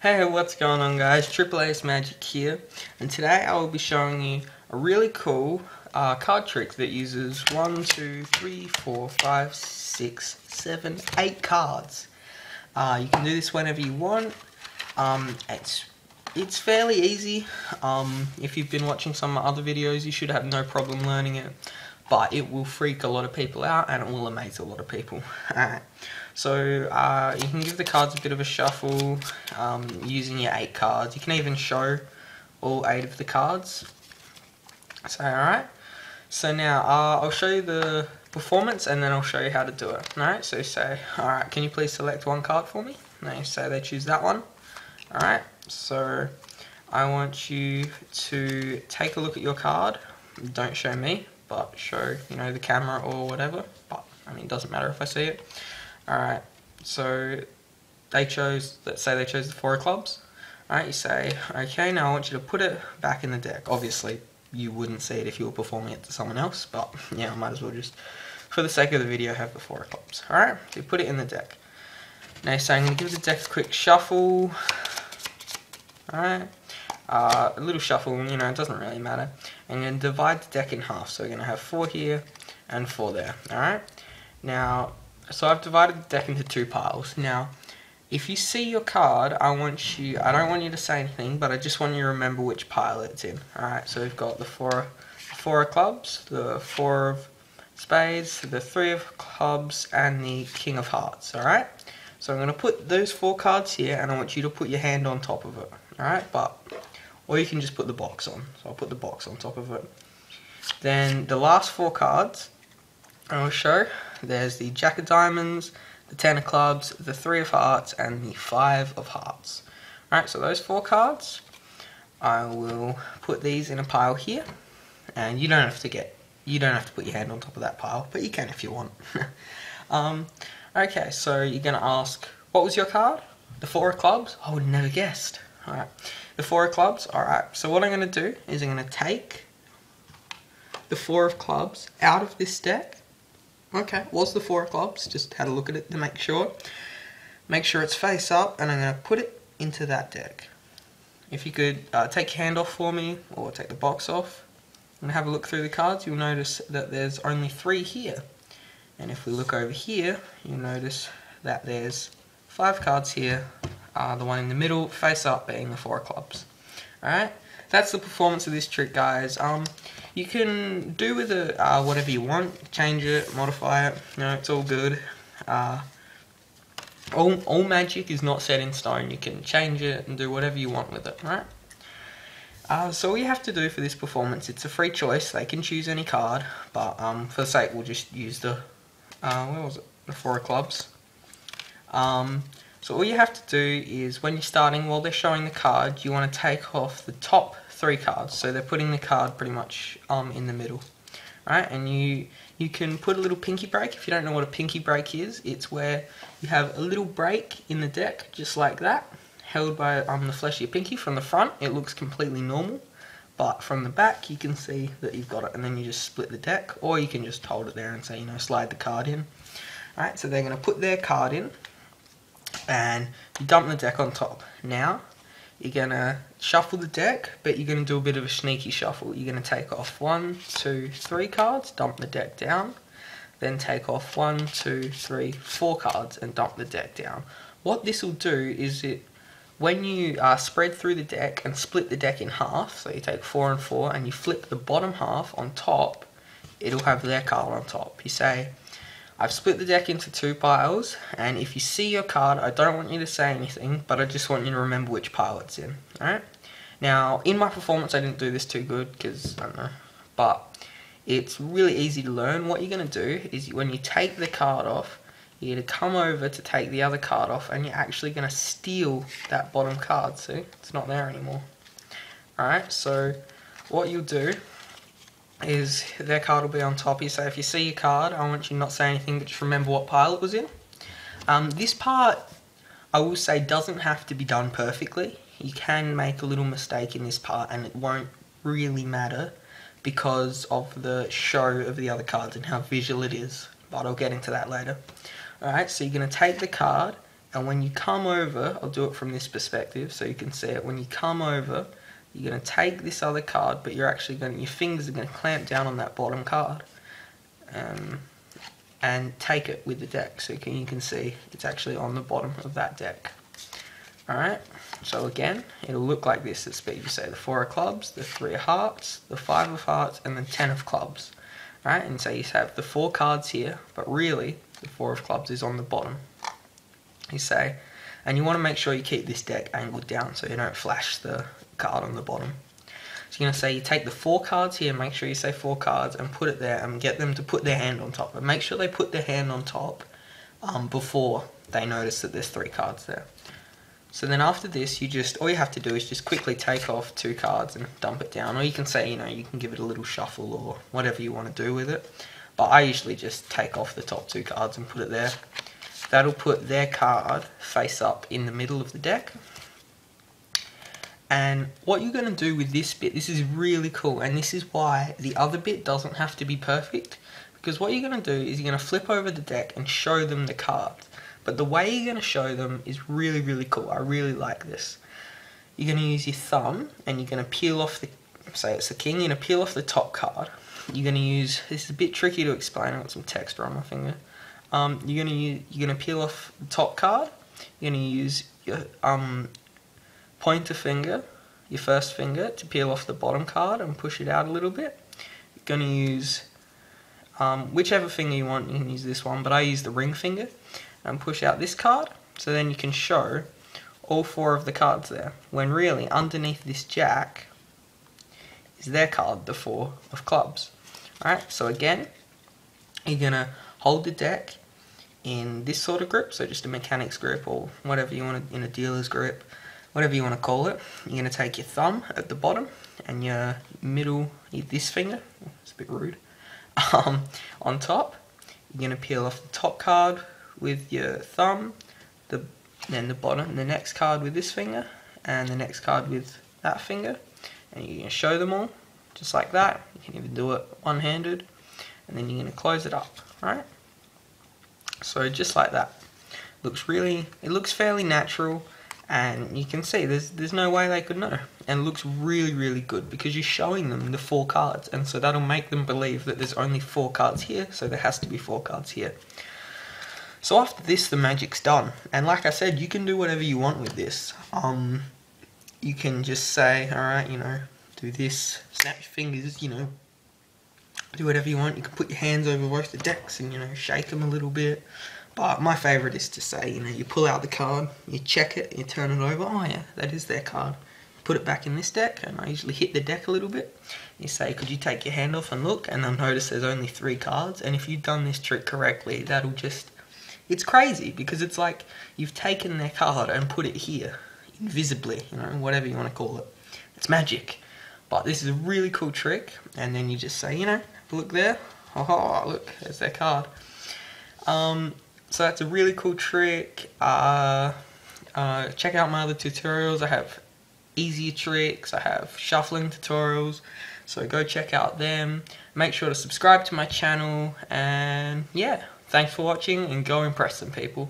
Hey, what's going on guys? TripleAceMagic here, and today I will be showing you a really cool card trick that uses 1, 2, 3, 4, 5, 6, 7, 8 cards. You can do this whenever you want. It's fairly easy. If you've been watching some other videos, you should have no problem learning it. But it will freak a lot of people out and it will amaze a lot of people. Alright, so you can give the cards a bit of a shuffle using your 8 cards. You can even show all 8 of the cards. So alright, so now I'll show you the performance and then I'll show you how to do it. Alright, so say, alright, can you please select one card for me? Now you say they choose that one. Alright, so I want you to take a look at your card. Don't show me, but show, the camera or whatever. But, it doesn't matter if I see it. Alright, so let's say they chose the 4 of clubs. Alright, you say, okay, now I want you to put it back in the deck. Obviously, you wouldn't see it if you were performing it to someone else, but yeah, I might as well just, for the sake of the video, have the 4 of clubs. Alright, so you put it in the deck. Now, so I'm going to give the deck a quick shuffle. Alright, a little shuffle, it doesn't really matter. And you're going to divide the deck in half, so we're going to have 4 here and 4 there. Alright, now, so I've divided the deck into 2 piles. Now, if you see your card, I don't want you to say anything, but I just want you to remember which pile it's in. Alright, so we've got the 4 of clubs, the 4 of spades, the 3 of clubs, and the king of hearts. Alright, so I'm going to put those 4 cards here, and I want you to put your hand on top of it. Alright, or you can just put the box on. So I'll put the box on top of it. Then the last 4 cards I will show. There's the Jack of Diamonds, the 10 of Clubs, the 3 of Hearts, and the 5 of Hearts. Alright, so those 4 cards, I will put these in a pile here. And you don't have to put your hand on top of that pile, but you can if you want. Okay, so you're going to ask, what was your card? The 4 of Clubs? I would have never guessed. Alright, the 4 of Clubs. Alright, so what I'm going to do is I'm going to take the 4 of Clubs out of this deck. Okay, was the 4 of Clubs, just had a look at it to make sure. Make sure it's face up, and I'm going to put it into that deck. If you could take your hand off for me, or take the box off, and have a look through the cards, you'll notice that there's only 3 here. And if we look over here, you'll notice that there's 5 cards here. The one in the middle, face up, being the 4 of clubs. Alright, that's the performance of this trick, guys. You can do with it whatever you want, change it, modify it, it's all good. All magic is not set in stone. You can change it and do whatever you want with it, right? So all you have to do for this performance, it's a free choice. They can choose any card, but for the sake, we'll just use the, where was it? The 4 of clubs. So all you have to do is, when you're starting, while they're showing the card, you want to take off the top 3 cards. So they're putting the card pretty much in the middle. Right? And you can put a little pinky break. If you don't know what a pinky break is, it's where you have a little break in the deck, just like that, held by the flesh of your pinky. From the front, it looks completely normal. But from the back, you can see that you've got it, and then you just split the deck, or you can just hold it there and say, slide the card in. Alright, so they're going to put their card in, and you dump the deck on top. Now, you're going to shuffle the deck, but you're going to do a bit of a sneaky shuffle. You're going to take off 1, 2, 3 cards, dump the deck down, then take off 1, 2, 3, 4 cards and dump the deck down. What this will do is when you spread through the deck and split the deck in half, so you take 4 and 4 and you flip the bottom half on top, it'll have their card on top. You say, I've split the deck into 2 piles, and if you see your card, I don't want you to say anything, but I just want you to remember which pile it's in. Alright? Now, in my performance, I didn't do this too good, because, I don't know, but it's really easy to learn. What you're going to do is, when you take the card off, you're going to come over to take the other card off, and you're actually going to steal that bottom card. See? It's not there anymore. Alright, so what you'll do is their card will be on top. You say, if you see your card, I want you to not say anything, but just remember what pile it was in. This part, I will say, doesn't have to be done perfectly. You can make a little mistake in this part, and it won't really matter because of the show of the other cards and how visual it is. But I'll get into that later. Alright, so you're going to take the card, And when you come over, I'll do it from this perspective so you can see it. When you come over, you're going to take this other card, but you're actually going to, your fingers are going to clamp down on that bottom card and take it with the deck. So you can see it's actually on the bottom of that deck. Alright, so again, it'll look like this at speed. You say the 4 of clubs, the 3 of hearts, the 5 of hearts, and the 10 of clubs. Alright, and so you have the 4 cards here, but really, the 4 of clubs is on the bottom. You say, and you want to make sure you keep this deck angled down so you don't flash the card on the bottom. So you're going to say you take the 4 cards here, make sure you say 4 cards and put it there and get them to put their hand on top. But make sure they put their hand on top before they notice that there's 3 cards there. So then after this, all you have to do is just quickly take off 2 cards and dump it down. Or you can say, you can give it a little shuffle or whatever you want to do with it. But I usually just take off the top 2 cards and put it there. That'll put their card face up in the middle of the deck. And what you're going to do with this bit, this is really cool, and this is why the other bit doesn't have to be perfect, because what you're going to do is you're going to flip over the deck and show them the cards. But the way you're going to show them is really, really cool. I really like this. You're going to use your thumb, and you're going to peel off the, say it's the king, you're going to peel off the top card. You're going to use, this is a bit tricky to explain, I've got some texture on my finger. You're going to peel off the top card. You're going to use your pointer finger, your first finger, to peel off the bottom card and push it out a little bit. You're going to use whichever finger you want. You can use this one, but I use the ring finger and push out this card. So then you can show all 4 of the cards there, when really underneath this jack is their card, the 4 of clubs. Alright, so again, you're going to hold the deck in this sort of grip, so just a mechanic's grip or whatever you want, in a dealer's grip, whatever you want to call it. You're going to take your thumb at the bottom and your middle, this finger, it's a bit rude, on top. You're going to peel off the top card with your thumb, then the bottom, the next card with this finger, and the next card with that finger, and you're going to show them all, just like that. You can even do it one-handed, and then you're going to close it up, right? So just like that. It looks fairly natural, and you can see there's no way they could know. And it looks really, really good because you're showing them the 4 cards, and so that'll make them believe that there's only 4 cards here, so there has to be 4 cards here. So after this, the magic's done. And like I said, you can do whatever you want with this. You can just say, alright, do this, snap your fingers, do whatever you want. You can put your hands over both the decks and, shake them a little bit. But my favourite is to say, you pull out the card, you check it, you turn it over. Oh yeah, that is their card. Put it back in this deck, and I usually hit the deck a little bit. You say, could you take your hand off and look? And they'll notice there's only 3 cards. And if you've done this trick correctly, that'll just... It's crazy, because it's like you've taken their card and put it here, invisibly, whatever you want to call it. It's magic. But this is a really cool trick, and then you just say, look there, oh, look, there's their card. So that's a really cool trick. Check out my other tutorials. I have easier tricks, I have shuffling tutorials, so go check out them. Make sure to subscribe to my channel, and yeah, thanks for watching, and go impress some people.